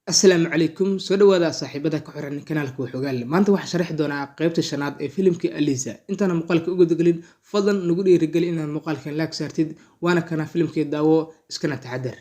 Asalaamu calaykum soo dhawaada saaxiibada ku xiran kanaalka Waxogaal. Maanta waxaan sharxi doonaa qaybta shanaad ee filimkii Aliza. Intaan muuqaalka ugu dagalin, fadlan nagu dhiirigeli inaad muuqaalkan like saartid, waana kana filimkii daawo iskana taxadar.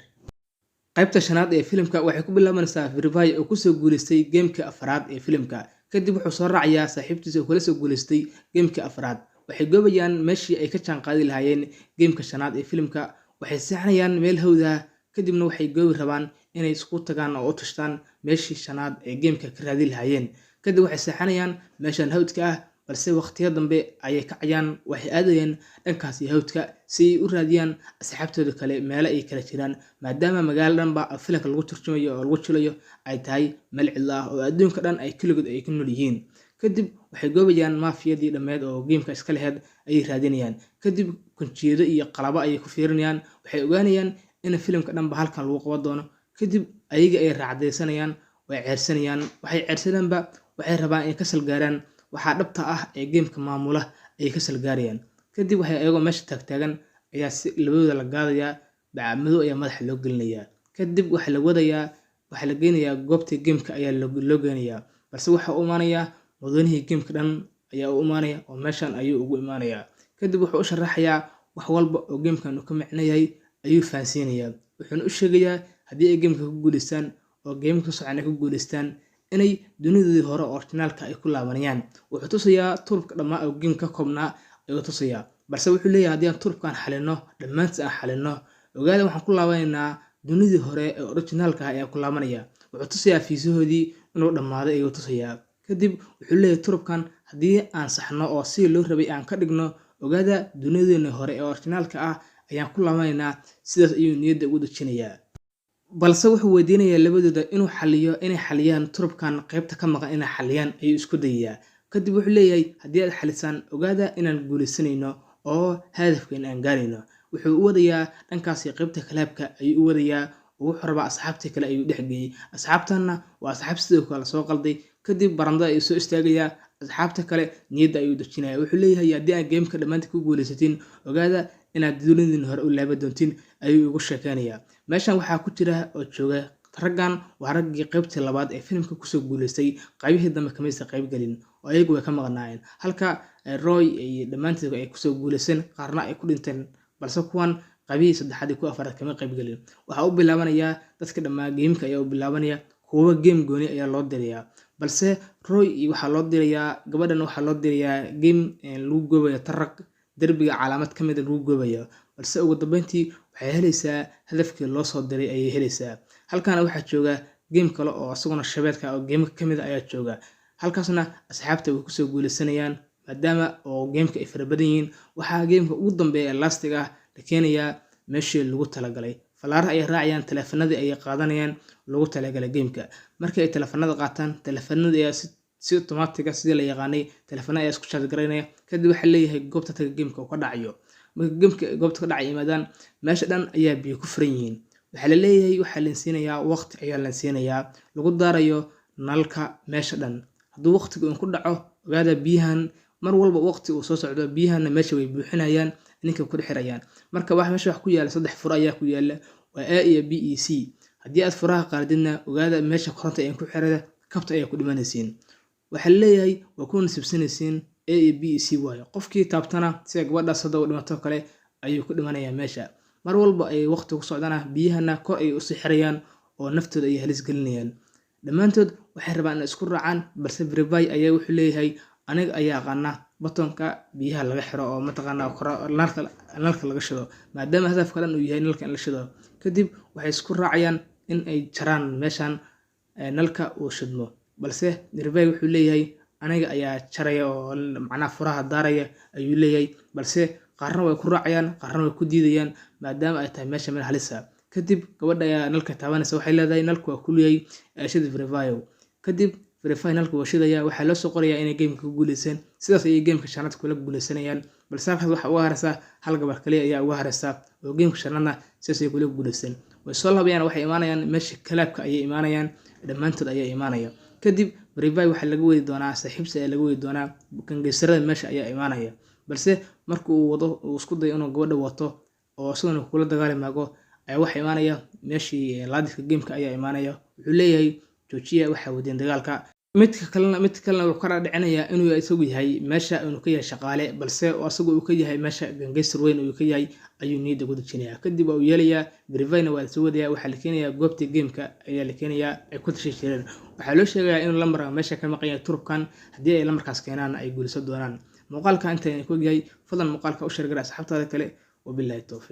Qaybta shanaad ee filimka waxay ku bilaabanaysaa Verify oo kusoo guuleystay geemka afraad ee filimka. Kadib wuxuu soo raacayaa saaxiibtiisa oo kula soo guuleystay geemka afraad. Waxay goobayaan meeshii ay ka jaan qaadi lahaayeen geemka shanaad ee filimka. Waxay seexanayaan meel hawda, kadibna waxay goobi rabaan inay isku tagaan oo u tashtaan meeshii shanaad ee geemka ka raadi lahaayeen. Kadib waxay seexanayaan meeshan hawdka ah, balse waqtiyo dambe ayay kacayaan waxay aadayeen dhankaas hawdka si ay u raadiyaan asxaabtooda kale meelo ay kala jiraan, maadaama magaalo dhanba filimka lagu turjumayo oo lagu jilayo ay tahay meel cidla ah oo adduunka dhan ay kaligood ay ku nool yihiin. Kadib waxay goobayaan maafiyadii dhammeed oo geemka iska lahayd ayay raadinayaan. Kadib kunjiyado iyo qalabo ayay ku fiirinayaan. Waxay ogaanayaan in filimka dhanba halkan lagu qaban doono. Kadib ayaga ay raacdeysanayaan, way ceersanayaan, waxay ceersanaanba waxay rabaan in ka salgaaraan waxa dhabta ah ee geemka maamula ay ka salgaarayaan. Kadib waxay ayagoo meesha taagan ayaa si labadooda la gaadayaa, bacamado ayaa madaxa loo gelinayaa. Kadib waxa la wadayaa, waxa la geynayaa goobta geemka ayaa loo geynayaa, balse waxa uu imaanayaa madaxweynihii geemka dhan ayaa u imaanaya oo meeshan ayuu ugu imaanayaa. Kadib wuxuu u sharaxayaa wax walba oo geemkan uu ka macno yahay ayuu fahansiinayaa. Wuxuuna u sheegayaa haddii ay geemka ku guuleystaan oo geemka socon ay ku guuleystaan inay dunidii hore originalka ay ku laabanayaan. Wuxuu tusayaa turubka dhammaa oo geemka ka koobnaa ayuu tusayaa, balse wuxuu leeyahay haddii aan turubkan xalino dhammaantiin aan xalino, ogaada waxaan ku laabanaynaa dunidii hore ee originalka ah ayaan ku laabanaya. Wuxuu tusayaa fiisahoodii inuu dhammaaday ayuu tusayaa. Kadib wuxuu leeyahay turubkan haddii aan saxno oo si loo rabay aan ka dhigno, ogaada dunidii hore ee originalka ah ayaan ku laabanaynaa. Sidaas ayuu niyadda ugu dajinayaa. Balse wuxuu weydiinayaa labadooda inay xaliyaan turubkan qaybta ka maqan inay xaliyaan ayuu isku dayayaa. Kadib wuxuu leeyahay haddii aad xalisaan, ogaada inaan guuleysanayno oo hadafkeena aan gaarayno. Wuxuu u wadayaa dhankaas qaybta kalaabka ayuu u wadayaa oo wuxuu rabaa asxaabtii kale ayuu dhex geeyay. Asxaabtana waa asxaab sidoo kale soo qalday. Kadib barandada ayuu soo istaagayaa, asxaabta kale niyadda ayuu dajinayaa. Wuxuu leeyahay haddii aan geemka dhammaantiin ku guuleysatiin, ogaada inaad dunidii hore u laaban doontiin ayuu ugu sheekaynayaa. Meeshan waxaa ku jira oo jooga raggan waa raggii qaybtii labaad ee filimka kusoo guuleystay. Qaybihii dambe kama aysan qayb galin oo ayagu way ka maqnaayeen, halka Roy ay dhammaantood ay kusoo guuleysteen, qaarna ay ku dhinteen, balse kuwan qaybihii saddexaad iyo kuwa afraad kama qayb galin. Waxa uu bilaabanayaa dadka dhammaa geemka ayaa u bilaabanaya, kuwa geem gooni ayaa loo dirayaa, balse Roy waxaa loo dirayaa gabadhan waxaa loo dirayaa geem lagu goobayo tarag derbiga calaamad ka mid ah lagu goobayo, balse ugu dambeyntii waxay helaysaa hadafkii loo soo diray ayay helaysaa. Halkaana waxaa jooga geem kale oo asaguna shabeelka oo geemka ka mid ah ayaa jooga. Halkaasna asxaabta way kusoo guuleysanayaan maadaama oo geemka ay fara badan yihiin. Waxaa geemka ugu dambeeya ee lastiga ah la keenayaa meeshii lagu talagalay. Falaaraha ay raacayaan, taleefanadii ay qaadanayaan lagu talagalay geemka. Markii ay taleefanada qaataan, taleefanada ayaa si automatic ah sidii la yaqaanay taleefanada ayaa isku charge gareynaya. Kadib waxa leeyahay goobta taga geemka uu ka dhacayo. Marka geemka goobta ka dhacay imaadaan, meesha dhan ayaa biyo ku furan yihiin. Waxa la leeyahay waxa la siinayaa waqti ayaa la siinayaa lagu daarayo nalka meesha dhan. Hadduu waqtigu ku dhaco, ogaada biyahan mar walba waqti uu soo socdo biyahana meesha way buuxinayaan ninka ku xirayaan. Marka meesha wax ku yaala saddex furo ayaa ku yaala waa A iyo B iyo C. Haddii aad furaha qaadidna, ogaada meesha koronta ay ku xirada kabta ayaa ku dhimanaysiin. Waxa la leeyahay waa ku nasibsanaysiin A iyo B iyo C waayo. Qofkii taabtana sida gabadha soo dhimato kale ayuu ku dhimanayaa meesha. Mar walba ay waqti ku socdana biyahana kor ay u sii xirayaan oo naftooda ay halis gelinayaan. Dhammaantood waxay rabaan in isku raacaan, balse Verify ayaa wuxuu leeyahay aniga ayaa aqaana batonka biyaha laga xiro oo mataqaana nalka laga shido, maadaama hadafka dhan uu yahay nalka in la shido. Kadib waxay isku raacayaan in ay jaraan meeshan nalka uu shidmo, balse Verify wuxuu leeyahay aniga ayaa jaraya oo macnaha furaha daaraya ayuu leeyahay, balse qaarna way ku raacayaan qaarna way ku diidayaan maadaama ay tahay meesha meel halis ah. Kadib gabadha ayaa nalka taabanaysa, waxay leedahay nalku waa kuliyay shida Verify. Kadib Verify nalku waa shidaya, waxaa loo soo qorayaa inay geemka ku guuleysteen. Sidaas ayay geemka shanaad kula guuleysanayaan, balse halkaas waxa uga haraysa hal gabar kaliya ayaa uga haraysa oo geemka shanaadna sidaas ay kula guuleysteen. Way soo laabayaan, waxay imaanayaan meesha kalaabka ayay imaanayaan, dhammaantood ayaa imaanaya. Kadib Verify waxa laga weedi doonaa saaxiibtiisa ayaa laga weedi doonaa kangeysarada meesha ayaa imaanaya, balse markuu wado uu isku dayo inuu gabadha wato oo isaguna kula dagaalamaago ayaa waxa imaanaya meeshii laadidka geemka ayaa imaanaya. wuxuu leeyahay joojiya waxa wadeen dagaalka. Midka kalena wuxuu ka dhaadhicinayaa inuu isagu yahay meesha inuu ka yahay shaqaale balse asagu uu ka yahay meesha gangster weyn uu ka yahay ayuu niyadda ku dejinayaa. Kadib uu yeelayaa Verify-na waa la soo wadayaa, waxaa la keenayaa goobta game-ka ayaa la keenayaa ay ku tashan jireen. Waxaa loo sheegayaa inuu lambar meesha ka maqan yahay turubkan, haddii ay lambarkaas keenaan ay guulaysan doonaan. Muuqaalka inta ku yahay fadlan muuqaalka u share garaa asxaabtaada kale. Wabillahi tawfiiq.